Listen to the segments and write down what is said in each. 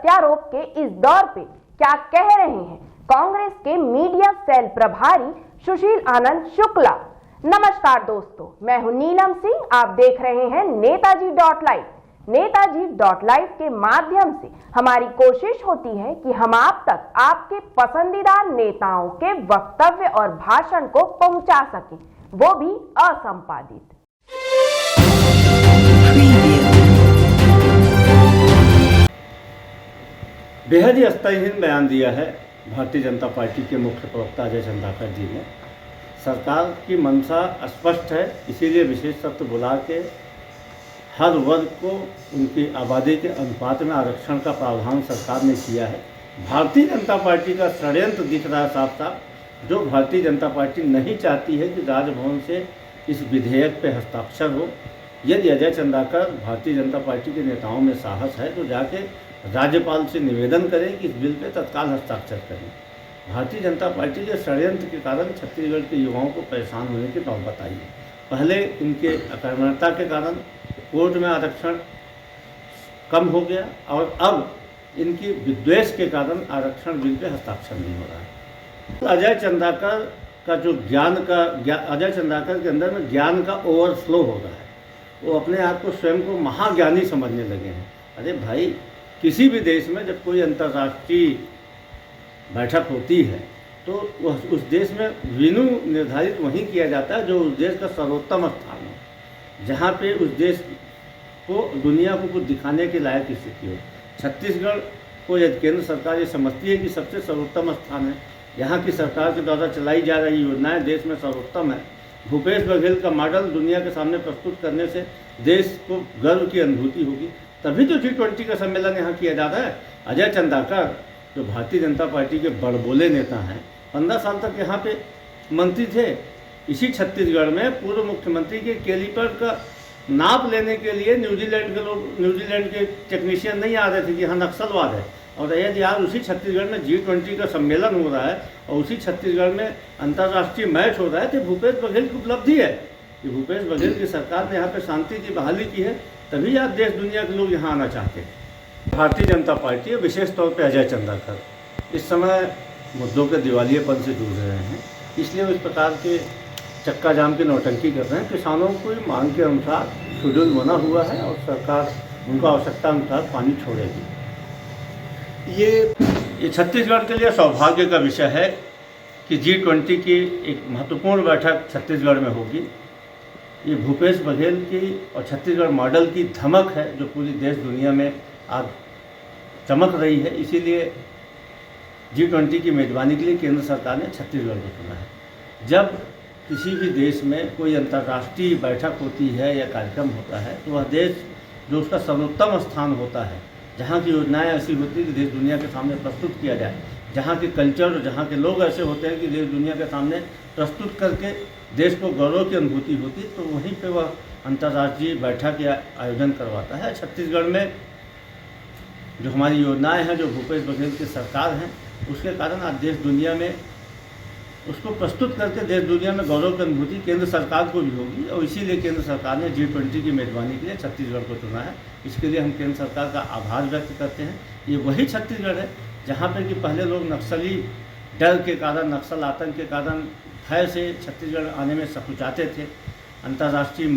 प्रत्यारोप के इस दौर पे क्या कह रहे हैं कांग्रेस के मीडिया सेल प्रभारी सुशील आनंद शुक्ला। नमस्कार दोस्तों, मैं हूं नीलम सिंह। आप देख रहे हैं नेताजी.लाइव। नेताजी.लाइव के माध्यम से हमारी कोशिश होती है कि हम आप तक आपके पसंदीदा नेताओं के वक्तव्य और भाषण को पहुंचा सकें, वो भी असंपादित। बेहद ही स्तरहीन बयान दिया है भारतीय जनता पार्टी के मुख्य प्रवक्ता अजय चंद्राकर जी ने। सरकार की मंशा स्पष्ट है, इसीलिए विशेष सत्र बुला के हर वर्ग को उनकी आबादी के अनुपात में आरक्षण का प्रावधान सरकार ने किया है। भारतीय जनता पार्टी का षड्यंत्र दिख रहा है साफ साफ, जो भारतीय जनता पार्टी नहीं चाहती है कि राजभवन से इस विधेयक पे हस्ताक्षर हो। यदि अजय चंद्राकर भारतीय जनता पार्टी के नेताओं में साहस है तो जाके राज्यपाल से निवेदन करें कि इस बिल पे तत्काल हस्ताक्षर करें। भारतीय जनता पार्टी के षड्यंत्र के कारण छत्तीसगढ़ के युवाओं को परेशान होने की नौबत आई है। पहले इनके अकर्मण्यता के कारण कोर्ट में आरक्षण कम हो गया और अब इनकी विद्वेष के कारण आरक्षण बिल पे हस्ताक्षर नहीं हो रहा है। तो अजय चंद्राकर का जो अजय चंद्राकर के अंदर में ज्ञान का ओवरफ्लो हो रहा है। वो अपने आप को स्वयं को महाज्ञानी समझने लगे हैं। अरे भाई, किसी भी देश में जब कोई अंतर्राष्ट्रीय बैठक होती है तो उस देश में वेन्यू निर्धारित वहीं किया जाता है जो उस देश का सर्वोत्तम स्थान हो, जहाँ पे उस देश को दुनिया को कुछ दिखाने के लायक स्थिति हो। छत्तीसगढ़ को यदि केंद्र सरकार ये समझती है कि सबसे सर्वोत्तम स्थान है, यहाँ की सरकार के द्वारा चलाई जा रही योजनाएं देश में सर्वोत्तम है, भूपेश बघेल का मॉडल दुनिया के सामने प्रस्तुत करने से देश को गर्व की अनुभूति होगी, तभी तो G20 का सम्मेलन यहाँ किया जाता है। अजय चंद्राकर जो भारतीय जनता पार्टी के बड़बोले नेता हैं, 15 साल तक यहाँ पे मंत्री थे। इसी छत्तीसगढ़ में पूर्व मुख्यमंत्री के कैलिपर का नाप लेने के लिए न्यूजीलैंड के टेक्नीशियन नहीं आ रहे थे कि यहाँ नक्सलवाद है। और यदि आज उसी छत्तीसगढ़ में G20 का सम्मेलन हो रहा है और उसी छत्तीसगढ़ में अंतर्राष्ट्रीय मैच हो रहा है, तो भूपेश बघेल की उपलब्धि है कि भूपेश बघेल की सरकार ने यहाँ पे शांति की बहाली की है, तभी आज देश दुनिया के लोग यहाँ आना चाहते हैं। भारतीय जनता पार्टी और विशेष तौर पे अजय चंद्राकर इस समय मुद्दों के दिवालियेपन से जूझ रहे हैं, इसलिए वो इस प्रकार के चक्का जाम की नौटंकी कर रहे हैं। किसानों को मांग के अनुसार शेड्यूल बना हुआ है और सरकार उनको आवश्यकता अनुसार पानी छोड़ेगी। ये छत्तीसगढ़ के लिए सौभाग्य का विषय है कि G20 की एक महत्वपूर्ण बैठक छत्तीसगढ़ में होगी। ये भूपेश बघेल की और छत्तीसगढ़ मॉडल की धमक है जो पूरी देश दुनिया में आज चमक रही है। इसीलिए G20 की मेज़बानी के लिए केंद्र सरकार ने छत्तीसगढ़ को चुना है। जब किसी भी देश में कोई अंतर्राष्ट्रीय बैठक होती है या कार्यक्रम होता है तो वह देश जो उसका सर्वोत्तम स्थान होता है, जहाँ की योजनाएं ऐसी होती है कि देश दुनिया के सामने प्रस्तुत किया जाए, जहाँ के कल्चर और जहाँ के लोग ऐसे होते हैं कि देश दुनिया के सामने प्रस्तुत करके देश को गौरव की अनुभूति होती है, तो वहीं पे वह अंतर्राष्ट्रीय बैठक या आयोजन करवाता है। छत्तीसगढ़ में जो हमारी योजनाएं हैं, जो भूपेश बघेल की सरकार हैं, उसके कारण आज देश दुनिया में उसको प्रस्तुत करके देश दुनिया में गौरव की अनुभूति केंद्र सरकार को भी होगी। और इसीलिए केंद्र सरकार ने G20 की मेज़बानी के लिए छत्तीसगढ़ को चुना है। इसके लिए हम केंद्र सरकार का आभार व्यक्त करते हैं। ये वही छत्तीसगढ़ है जहाँ पर कि पहले लोग नक्सली डर के कारण, नक्सल आतंक के कारण भय से छत्तीसगढ़ आने में सकुचाते थे। अंतर्राष्ट्रीय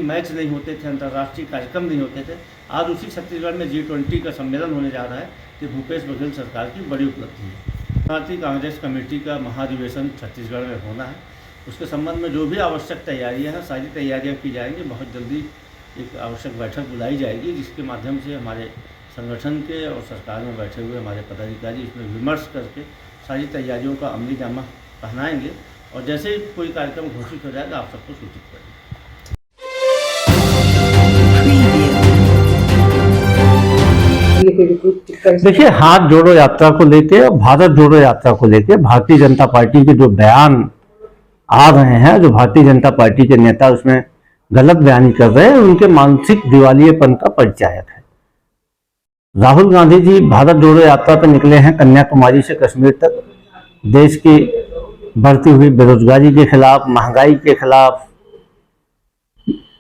मैच नहीं होते थे, अंतर्राष्ट्रीय कार्यक्रम नहीं होते थे। आज उसी छत्तीसगढ़ में G20 का सम्मेलन होने जा रहा है, कि भूपेश बघेल सरकार की बड़ी उपलब्धि है। भारतीय कांग्रेस कमेटी का महाधिवेशन छत्तीसगढ़ में होना है, उसके संबंध में जो भी आवश्यक तैयारियां हैं, सारी तैयारियां की जाएंगी। बहुत जल्दी एक आवश्यक बैठक बुलाई जाएगी, जिसके माध्यम से हमारे संगठन के और सरकार में बैठे हुए हमारे पदाधिकारी इसमें विमर्श करके सारी तैयारियों का अमली जामा पहनाएंगे और जैसे ही कोई कार्यक्रम घोषित हो जाएगा आप सबको सूचित करेंगे। देखिए, हाथ जोड़ो यात्रा को लेके और भारत जोड़ो यात्रा को लेके भारतीय जनता पार्टी के जो बयान आ रहे हैं, जो भारतीय जनता पार्टी के नेता उसमें गलत बयानी कर रहे हैं, उनके मानसिक दिवालियेपन का परिचायक है। राहुल गांधी जी भारत जोड़ो यात्रा पर निकले हैं कन्याकुमारी से कश्मीर तक, देश की बढ़ती हुई बेरोजगारी के खिलाफ, महंगाई के खिलाफ,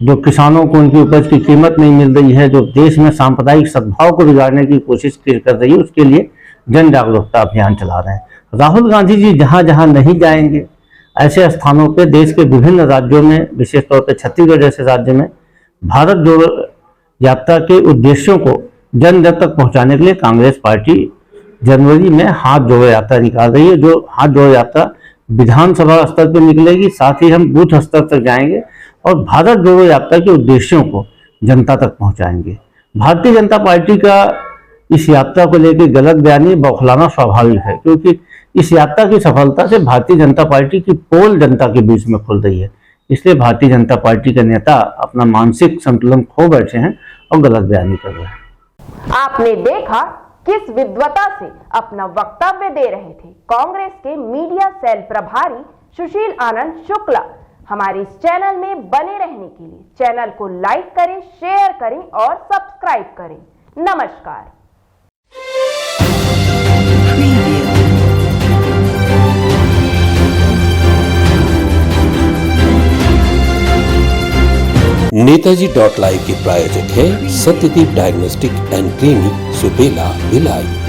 जो किसानों को उनकी उपज की कीमत नहीं मिल रही है, जो देश में सांप्रदायिक सद्भाव को बिगाड़ने की कोशिश कर रही है, उसके लिए जन जागरूकता अभियान चला रहे हैं। राहुल गांधी जी जहां जहां नहीं जाएंगे, ऐसे स्थानों पे देश के विभिन्न राज्यों में, विशेष तौर पे छत्तीसगढ़ जैसे राज्य में, भारत जोड़ो यात्रा के उद्देश्यों को जन जन तक पहुंचाने के लिए कांग्रेस पार्टी जनवरी में हाथ जोड़ो यात्रा निकाल रही है। जो हाथ जोड़ो यात्रा विधानसभा स्तर पर निकलेगी, साथ ही हम बूथ स्तर तक जाएंगे और भारत जोड़ो यात्रा के उद्देश्यों को जनता तक पहुंचाएंगे। भारतीय जनता पार्टी का इस यात्रा को लेकर गलत बयानी बौखलाना स्वाभाविक है, क्योंकि इस यात्रा की सफलता से भारतीय जनता पार्टी की पोल जनता के बीच में खुल रही है। इसलिए भारतीय जनता पार्टी के नेता अपना मानसिक संतुलन खो बैठे हैं और गलत बयानी कर रहे हैं। आपने देखा किस विद्वता से अपना वक्तव्य दे रहे थे कांग्रेस के मीडिया सेल प्रभारी सुशील आनंद शुक्ला। हमारे इस चैनल में बने रहने के लिए चैनल को लाइक करें, शेयर करें और सब्सक्राइब करें। नमस्कार। नेताजी.live के प्रायोजक है Satyadeep diagnostic and clinic, Supela, Bhilai.